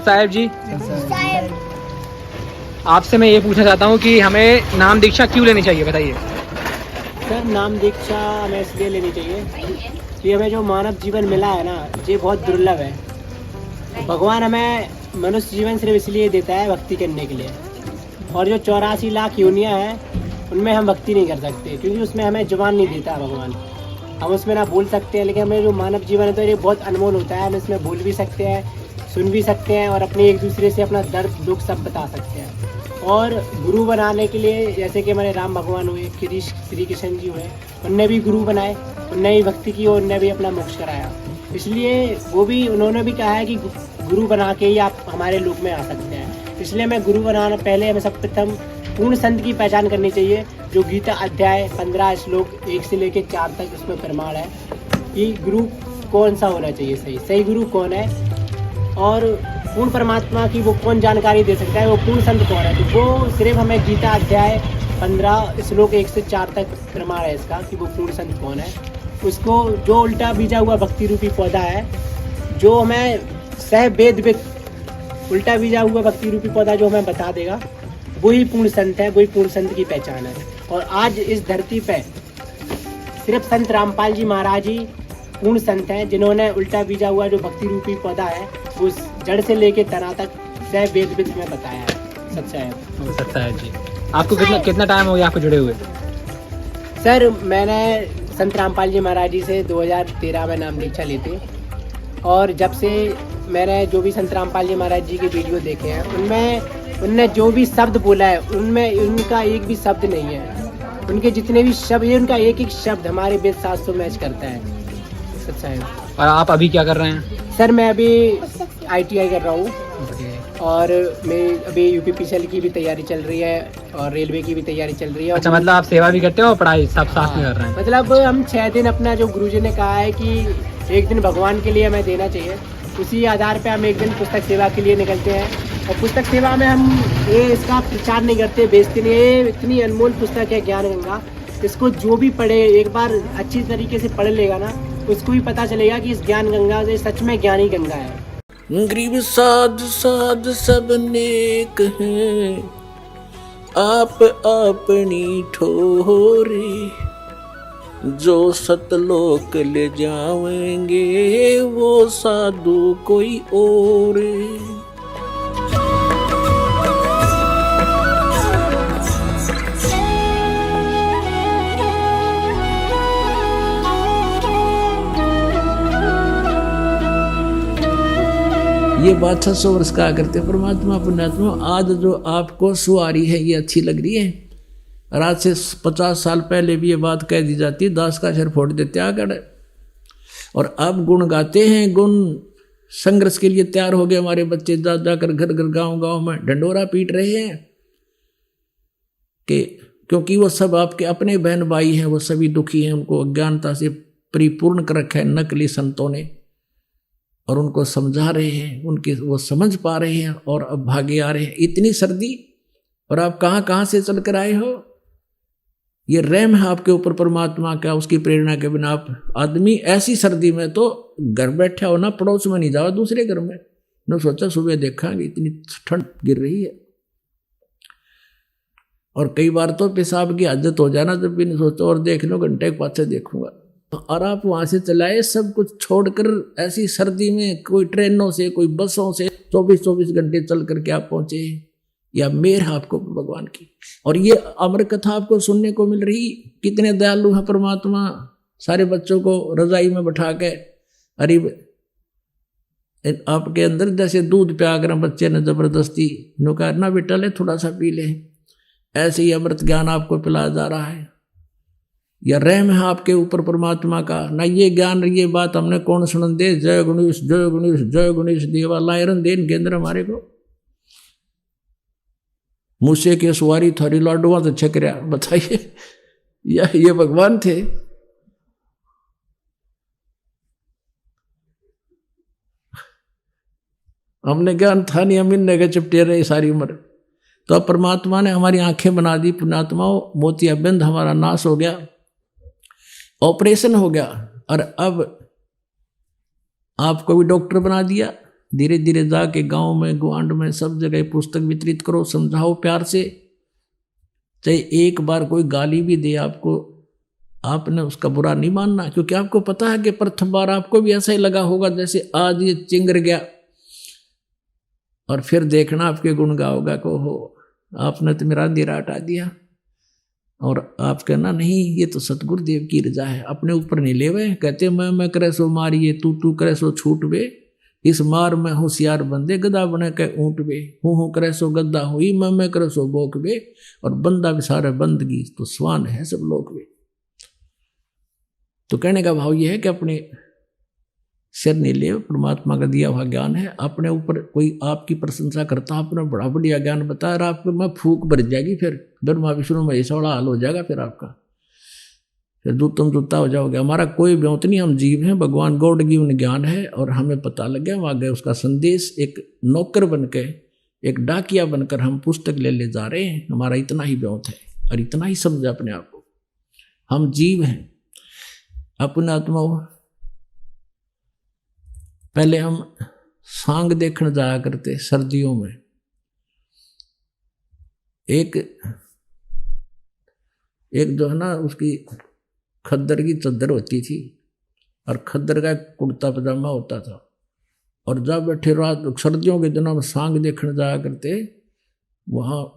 साहब जी, आपसे मैं ये पूछना चाहता हूँ कि हमें नाम दीक्षा क्यों लेनी चाहिए, बताइए। सर, नाम दीक्षा हमें इसलिए लेनी चाहिए कि हमें जो मानव जीवन मिला है ना, ये बहुत दुर्लभ है। भगवान हमें मनुष्य जीवन सिर्फ इसलिए देता है भक्ति करने के लिए, और जो 84 लाख योनियाँ हैं उनमें हम भक्ति नहीं कर सकते, क्योंकि उसमें हमें जुबान नहीं देता भगवान। हम उसमें ना बोल सकते हैं, लेकिन हमें जो मानव जीवन है तो ये बहुत अनमोल होता है। हम इसमें बोल भी सकते हैं, सुन भी सकते हैं, और अपने एक दूसरे से अपना दर्द दुख सब बता सकते हैं। और गुरु बनाने के लिए जैसे कि हमारे राम भगवान हुए, श्री कृष्ण जी हुए, उनने भी गुरु बनाए, उनने भी भक्ति की और उनने भी अपना मोक्ष कराया। इसलिए उन्होंने भी कहा है कि गुरु बना के ही आप हमारे लोक में आ सकते हैं। इसलिए हमें गुरु बनाना, पहले हमें सब प्रथम पूर्ण संत की पहचान करनी चाहिए, जो गीता अध्याय 15 श्लोक 1 से लेकर 4 तक उसमें प्रमाण है कि गुरु कौन सा होना चाहिए, सही गुरु कौन है, और पूर्ण परमात्मा की वो कौन जानकारी दे सकता है, वो पूर्ण संत कौन है। तो वो सिर्फ हमें गीता अध्याय 15 श्लोक 1 से 4 तक प्रमाण है इसका कि वो पूर्ण संत कौन है। उसको जो उल्टा बीजा हुआ भक्ति रूपी पौधा है, जो हमें सह वेद उल्टा बीजा हुआ भक्ति रूपी पौधा जो हमें बता देगा, वही पूर्ण संत है, वही पूर्ण संत की पहचान है। और आज इस धरती पे सिर्फ संत रामपाल जी महाराज ही पूर्ण संत हैं, जिन्होंने उल्टा बीजा हुआ जो भक्ति रूपी पौधा है उस जड़ से लेके तना तक सह वेद में बताया है। सच्चा है जी। आपको कितना टाइम हो गया आपको जुड़े हुए? सर, मैंने संत रामपाल जी महाराज जी से 2013 में नाम दीक्षा ली थी, और जब से मैंने जो भी संत रामपाल जी महाराज जी के वीडियो देखे हैं, उनने जो भी शब्द बोला है उनमें उनका एक भी शब्द नहीं है। उनके जितने भी शब्द, ये उनका एक एक शब्द हमारे वेद शास्त्रों मैच करता है। सच्चा है। और आप अभी क्या कर रहे हैं? सर, मैं अभी ITI कर रहा हूँ, और मैं अभी UPPCL की भी तैयारी चल रही है और रेलवे की भी तैयारी चल रही है। अच्छा, मतलब आप सेवा भी करते हो और पढ़ाई सब साथ में कर रहे हैं? मतलब हम 6 दिन अपना, जो गुरुजी ने कहा है कि एक दिन भगवान के लिए हमें देना चाहिए, उसी आधार पे हम एक दिन पुस्तक सेवा के लिए निकलते हैं। और पुस्तक सेवा में हम इसका प्रचार नहीं करते, बेचते नहीं। ये इतनी अनमोल पुस्तक है ज्ञान गंगा, इसको जो भी पढ़े, एक बार अच्छी तरीके से पढ़ लेगा ना, उसको भी पता चलेगा कि इस ज्ञान गंगा से सच में ज्ञानी गंगा है। गरीब साध साध सब नेक हैं, आप अपनी ठोरी, जो सतलोक ले जाएंगे वो साधु कोई और। ये बात 600 वर्ष कहा करते परमात्मा पुण्यात्मा, आज जो आपको सुहारी है ये अच्छी लग रही है, और आज से 50 साल पहले भी ये बात कह दी जाती, दास का सिर फोड़ देते आकर। और अब गुण गाते हैं, गुण संघर्ष के लिए तैयार हो गए हमारे बच्चे, जा जाकर घर घर गांव गांव में ढंडोरा पीट रहे हैं कि क्योंकि वो सब आपके अपने बहन भाई हैं, वो सभी दुखी हैं, उनको अज्ञानता से परिपूर्ण कर रखा है नकली संतों ने, और उनको समझा रहे हैं, उनके वो समझ पा रहे हैं और अब भागे आ रहे हैं। इतनी सर्दी, और आप कहाँ कहाँ से चल कर आए हो। ये रहम है आपके ऊपर परमात्मा का, उसकी प्रेरणा के बिना आप आदमी ऐसी सर्दी में तो घर बैठा हो ना, पड़ोस में नहीं जाओ, दूसरे घर में न सोचा सुबह देखांगे इतनी ठंड गिर रही है। और कई बार तो पेशाब की आदत हो जाना, जब भी नहीं सोचो और देख लो घंटे के पाछे देखूंगा, और आप वहां से चलाए सब कुछ छोड़कर ऐसी सर्दी में, कोई ट्रेनों से कोई बसों से 24-24 घंटे चल करके आप पहुंचे। या मेर है आपको भगवान की, और ये अमर कथा आपको सुनने को मिल रही। कितने दयालु है परमात्मा, सारे बच्चों को रजाई में बैठा के, अरे आपके अंदर जैसे दूध पिया कर बच्चे ने जबरदस्ती नुका ना, बेटा ले थोड़ा सा पी ले, ऐसे ही अमृत ज्ञान आपको पिलाया जा रहा है। या रहम है आपके ऊपर परमात्मा का ना, ये ज्ञान ये बात हमने कौन सुन दे। जय गणेश जय गणेश जय गणेश देवा, लायरन देन के अंदर हमारे को मूसे के सवारी थारी लाडुआ तो छक रहा, बताइए ये भगवान थे। हमने ज्ञान था नहीं, हम इनने के चिपटे रहे सारी उम्र। तो अब परमात्मा ने हमारी आंखें बना दी, पुण्यात्माओं, मोतियाबिंद हमारा नाश हो गया, ऑपरेशन हो गया, और अब आपको भी डॉक्टर बना दिया। धीरे धीरे जाके गांव में, ग्वांड में, सब जगह पुस्तक वितरित करो, समझाओ प्यार से। चाहे एक बार कोई गाली भी दे आपको, आपने उसका बुरा नहीं मानना, क्योंकि आपको पता है कि प्रथम बार आपको भी ऐसा ही लगा होगा जैसे आज ये चिंगर गया, और फिर देखना आपके गुण गाओगा को हो आपने तो मेरा अंधेरा हटा दिया। और आप कहना नहीं, ये तो सतगुरुदेव की रजा है, अपने ऊपर नहीं ले वे। कहते मैं करे सो मारिए, तू करे सो छूट वे, इस मार में होशियार बंदे, गदा बने के ऊँट वे, हूँ करे सो गद्दा हुई, मैं करे सो बोक वे, और बंदा भी सारे बंदगी तो स्वान है सब लोग वे। तो कहने का भाव यह है कि अपने सिर नहीं ले, परमात्मा का दिया हुआ ज्ञान है। अपने ऊपर कोई आपकी प्रशंसा करता, आपने बड़ा बढ़िया ज्ञान बताया, और आपको मैं फूक भर जाएगी, फिर ब्रह्मा विष्णु महेश वाला हाल हो जाएगा, फिर आपका फिर तुम जूता हो जाओगे। हमारा कोई ब्योत नहीं, हम जीव हैं, भगवान गॉड गिवन ज्ञान है, और हमें पता लग गया वहाँ गए उसका संदेश। एक नौकर बन के, एक डाकिया बनकर हम पुस्तक ले जा रहे हैं। हमारा इतना ही ब्योत है, और इतना ही समझा अपने आप को, हम जीव हैं, अपने आत्मा। पहले हम सांग देखने जाया करते सर्दियों में, एक जो है ना उसकी खद्दर की चद्दर होती थी, और खद्दर का कुर्ता पजामा होता था, और जब बैठे रात सर्दियों के दिनों में सांग देखने जाया करते, वहाँ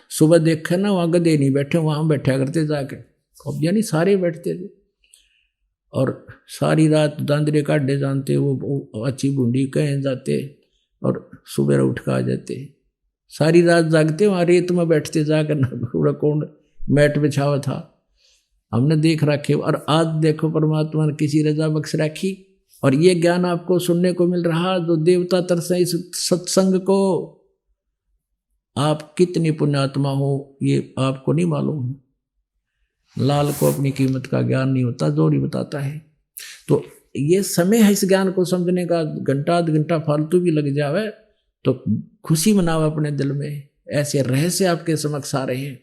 सुबह देखे ना वहाँ गधे नहीं बैठे, वहाँ बैठा करते जाके, अब यानी सारे बैठते थे, और सारी रात दांदरे काटे जानते, वो अच्छी बूंदी कहें जाते, और सुबह उठ कर आ जाते, सारी रात जागते, वहाँ रेत में बैठते जाकर, पूरा कौन मैट बिछावा था, हमने देख रखे। और आज देखो परमात्मा ने किसी रजा बख्श रखी, और ये ज्ञान आपको सुनने को मिल रहा, जो देवता तरसे इस सत्संग को। आप कितनी पुण्यात्मा हो ये आपको नहीं मालूम। लाल को अपनी कीमत का ज्ञान नहीं होता, जोड़ी बताता है। तो ये समय है इस ज्ञान को समझने का, घंटा आध घंटा फालतू भी लग जावे तो खुशी मनाओ अपने दिल में। ऐसे रहस्य आपके समक्ष आ रहे हैं।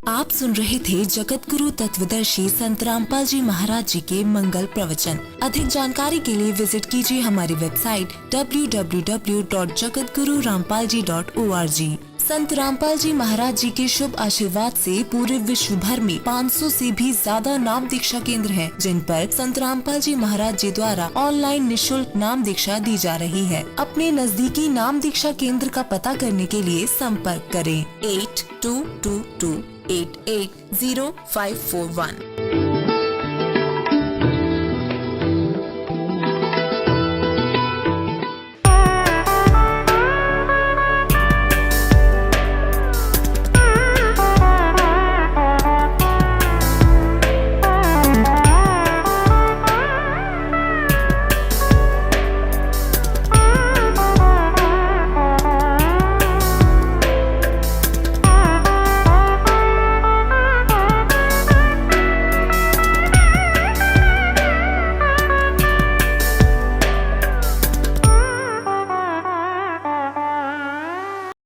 आप सुन रहे थे जगत गुरु तत्वदर्शी संत रामपाल जी महाराज जी के मंगल प्रवचन। अधिक जानकारी के लिए विजिट कीजिए हमारी वेबसाइट www.jagatgururampalji.org। संत रामपाल जी महाराज जी के शुभ आशीर्वाद से पूरे विश्व भर में 500 से भी ज्यादा नाम दीक्षा केंद्र हैं, जिन पर संत रामपाल जी महाराज जी द्वारा ऑनलाइन निशुल्क नाम दीक्षा दी जा रही है। अपने नजदीकी नाम दीक्षा केंद्र का पता करने के लिए संपर्क करें 8222880541।